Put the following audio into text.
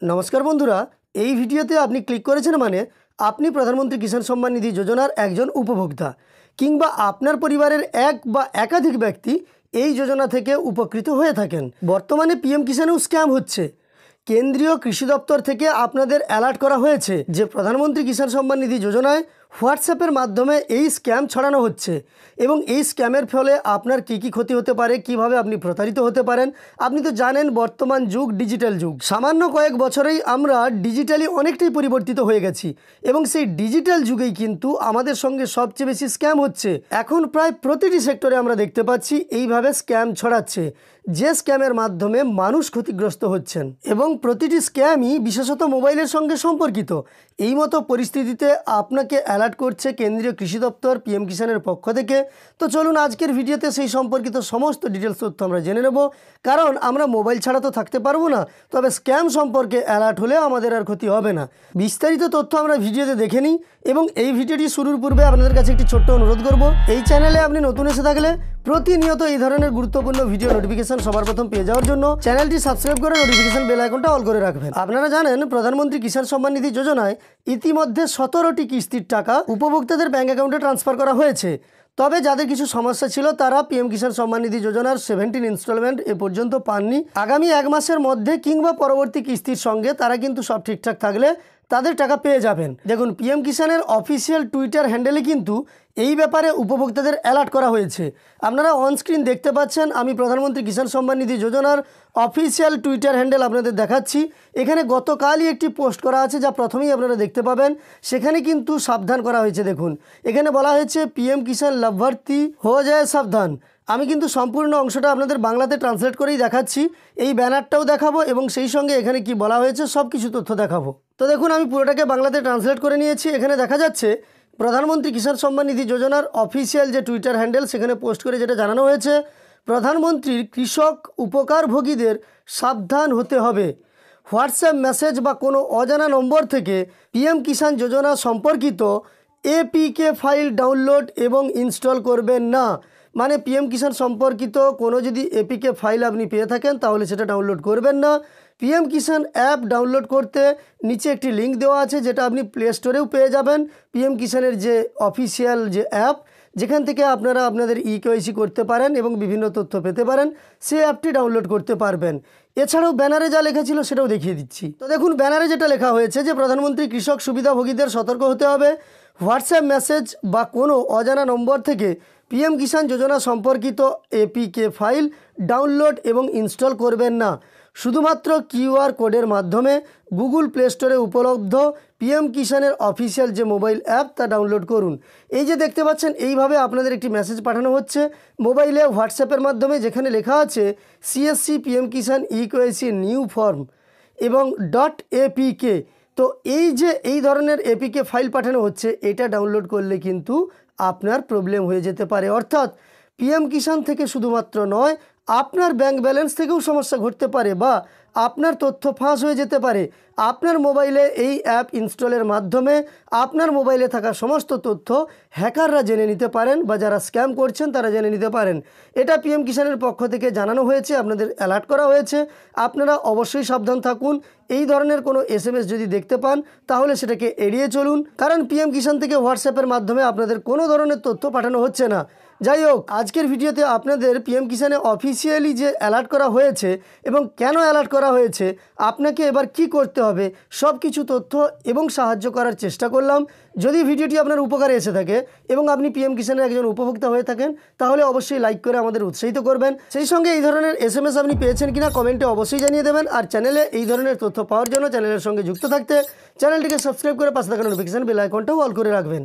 নমস্কার বন্ধুরা, এই ভিডিওতে আপনি ক্লিক করেছেন মানে আপনি প্রধানমন্ত্রী কিষাণ সম্মান নিধি যোজনার একজন উপভোক্তা কিংবা আপনার পরিবারের এক বা একাধিক ব্যক্তি এই যোজনা থেকে উপকৃত হয়ে থাকেন। বর্তমানে পিএম কিষাণেও স্ক্যাম হচ্ছে। কেন্দ্রীয় কৃষি দপ্তর থেকে আপনাদের অ্যালার্ট করা হয়েছে যে প্রধানমন্ত্রী কিষাণ সম্মান নিধি যোজনায় হোয়াটসঅ্যাপের মাধ্যমে এই স্ক্যাম ছড়ানো হচ্ছে এবং এই স্ক্যামের ফলে আপনার কী কী ক্ষতি হতে পারে, কিভাবে আপনি প্রতারিত হতে পারেন। আপনি তো জানেন বর্তমান যুগ ডিজিটাল যুগ। সামান্য কয়েক বছরেই আমরা ডিজিটালি অনেকটাই পরিবর্তিত হয়ে গেছি এবং সেই ডিজিটাল যুগেই কিন্তু আমাদের সঙ্গে সবচেয়ে বেশি স্ক্যাম হচ্ছে। এখন প্রায় প্রতিটি সেক্টরে আমরা দেখতে পাচ্ছি এইভাবে স্ক্যাম ছড়াচ্ছে, যে স্ক্যামের মাধ্যমে মানুষ ক্ষতিগ্রস্ত হচ্ছেন এবং প্রতিটি স্ক্যামই বিশেষত মোবাইলের সঙ্গে সম্পর্কিত। এই মতো পরিস্থিতিতে আপনাকে অ্যালার্ট করছে কেন্দ্রীয় কৃষি দপ্তর পিএম কিষাণের পক্ষ থেকে। তো চলুন আজকের ভিডিওতে সেই সম্পর্কিত সমস্ত ডিটেলস তথ্য আমরা জেনে নেব, কারণ আমরা মোবাইল ছাড়া তো থাকতে পারবো না, তবে স্ক্যাম সম্পর্কে অ্যালার্ট হলে আমাদের আর ক্ষতি হবে না। বিস্তারিত তথ্য আমরা ভিডিওতে দেখে নিই এবং এই ভিডিওটি শুরুর পূর্বে আপনাদের কাছে একটি ছোট্ট অনুরোধ করব, এই চ্যানেলে আপনি নতুন এসে থাকলে প্রতিনিয়ত এই ধরনের গুরুত্বপূর্ণ ভিডিও নোটিফিকেশন সবার প্রথম পেয়ে যাওয়ার জন্য চ্যানেলটি সাবস্ক্রাইব করে নোটিফিকেশন বেল আইকনটা অল করে রাখবেন। আপনারা জানেন প্রধানমন্ত্রী কিষাণ সম্মান নিধি যোজনায় ইতিমধ্যে 17টি কিস্তির টাকা উপভোক্তাদের ব্যাংক অ্যাকাউন্টে ট্রান্সফার করা হয়েছে। তবে যাদের কিছু সমস্যা ছিল তারা পিএম কিষাণ সম্মান নিধি যোজনার 17 ইনস্টলমেন্ট এ পর্যন্ত পাননি। আগামী 1 মাসের মধ্যে কিংবা পরবর্তী কিস্তির সঙ্গে তারা কিন্তু সব ঠিকঠাক থাকলে তাদের টাকা পেয়ে যাবেন। দেখুন, পিএম কিষাণের অফিসিয়াল টুইটার হ্যান্ডেলে কিন্তু এই ব্যাপারে উপভোক্তাদের অ্যালার্ট করা হয়েছে। আপনারা অনস্ক্রিন দেখতে পাচ্ছেন, আমি প্রধানমন্ত্রী কিষাণ সম্মান নিধি যোজনার অফিসিয়াল টুইটার হ্যান্ডেল আপনাদের দেখাচ্ছি। এখানে গতকালই একটি পোস্ট করা আছে, যা প্রথমেই আপনারা দেখতে পাবেন। সেখানে কিন্তু সাবধান করা হয়েছে। দেখুন, এখানে বলা হয়েছে পিএম কিষাণ লাভার্থী হো যায় সাবধান। আমি কিন্তু সম্পূর্ণ অংশটা আপনাদের বাংলাতে ট্রান্সলেট করেই দেখাচ্ছি। এই ব্যানারটাও দেখাবো এবং সেই সঙ্গে এখানে কি বলা হয়েছে সব কিছু তথ্য দেখাবো। তো দেখুন, আমি পুরোটাকে বাংলাতে ট্রান্সলেট করে নিয়েছি। এখানে দেখা যাচ্ছে প্রধানমন্ত্রী কিষাণ সম্মান নিধি যোজনার অফিসিয়াল যে টুইটার হ্যান্ডেল, সেখানে পোস্ট করে যেটা জানানো হয়েছে, প্রধানমন্ত্রীর কৃষক উপকারভোগীদের সাবধান হতে হবে। হোয়াটসঅ্যাপ মেসেজ বা কোনো অজানা নম্বর থেকে পিএম কিষাণ যোজনা সম্পর্কিত এপিকে ফাইল ডাউনলোড এবং ইনস্টল করবেন না। মানে পিএম কিষাণ সম্পর্কিত কোনো যদি এপিকে ফাইল আপনি পেয়ে থাকেন তাহলে সেটা ডাউনলোড করবেন না। পিএম কিষাণ অ্যাপ ডাউনলোড করতে নিচে একটি লিঙ্ক দেওয়া আছে, যেটা আপনি প্লে স্টোরেও পেয়ে যাবেন। পিএম কিষাণের যে অফিসিয়াল যে অ্যাপ, যেখান থেকে আপনারা আপনাদের ইকেওয়াইসি করতে পারেন এবং বিভিন্ন তথ্য পেতে পারেন, সেই অ্যাপটি ডাউনলোড করতে পারবেন। এছাড়াও ব্যানারে যা লেখা ছিল সেটাও দেখিয়ে দিচ্ছি। তো দেখুন, ব্যানারে যেটা লেখা হয়েছে যে প্রধানমন্ত্রী কৃষক সুবিধাভোগীদের সতর্ক হতে হবে। হোয়াটসঅ্যাপ মেসেজ বা কোনো অজানা নম্বর থেকে পিএম কিষাণ যোজনা সম্পর্কিত এপিকে ফাইল ডাউনলোড এবং ইনস্টল করবেন না। শুধুমাত্র কিউআর কোডের মাধ্যমে গুগল প্লে স্টোরে উপলব্ধ পিএম কিষাণের অফিসিয়াল যে মোবাইল অ্যাপ তা ডাউনলোড করুন। এই যে দেখতে পাচ্ছেন, এইভাবে আপনাদের একটি মেসেজ পাঠানো হচ্ছে মোবাইলে হোয়াটসঅ্যাপের মাধ্যমে, যেখানে লেখা আছে সিএসসি পিএম কিষাণ ইকেওয়াইসি নিউ ফর্ম এবং .apk। তো এই ধরনের এপিকে ফাইল পাঠানো হচ্ছে, এটা ডাউনলোড করলে কিন্তু আপনার প্রবলেম হয়ে যেতে পারে। অর্থাৎ পিএম কিষাণ থেকে শুধুমাত্র নয়, আপনার ব্যাংক ব্যালেন্স থেকেও সমস্যা ঘটতে পারে বা আপনার তথ্য ফাঁস হয়ে যেতে পারে। আপনার মোবাইলে এই অ্যাপ ইনস্টলের মাধ্যমে আপনার মোবাইলে থাকা সমস্ত তথ্য হ্যাকাররা জেনে নিতে পারেন বা যারা স্ক্যাম করছেন তারা জেনে নিতে পারেন। এটা পিএম কিষাণের পক্ষ থেকে জানানো হয়েছে, আপনাদের অ্যালার্ট করা হয়েছে। আপনারা অবশ্যই সাবধান থাকুন। এই ধরনের কোনো এসএমএস যদি দেখতে পান তাহলে সেটাকে এড়িয়ে চলুন, কারণ পিএম কিষাণ থেকে হোয়াটসঅ্যাপের মাধ্যমে আপনাদের কোনো ধরনের তথ্য পাঠানো হচ্ছে না। যাই হোক, আজকের ভিডিওতে আপনাদের পিএম কিষাণে অফিসিয়ালি যে অ্যালার্ট করা হয়েছে এবং কেন অ্যালার্ট করা হয়েছে, আপনাকে এবার কি করতে হবে, সব কিছু তথ্য এবং সাহায্য করার চেষ্টা করলাম। যদি ভিডিওটি আপনার উপকারে এসে থাকে এবং আপনি পিএম কিষাণের একজন উপভোক্তা হয়ে থাকেন, তাহলে অবশ্যই লাইক করে আমাদের উৎসাহিত করবেন। সেই সঙ্গে এই ধরনের এসএমএস আপনি পেয়েছেন কিনা কমেন্টে অবশ্যই জানিয়ে দেবেন। আর চ্যানেলে এই ধরনের তথ্য পাওয়ার জন্য চ্যানেলের সঙ্গে যুক্ত থাকতে চ্যানেলটিকে সাবস্ক্রাইব করে পাশে থাকা নোটিফিকেশন বেল আইকনটাও অল করে রাখবেন।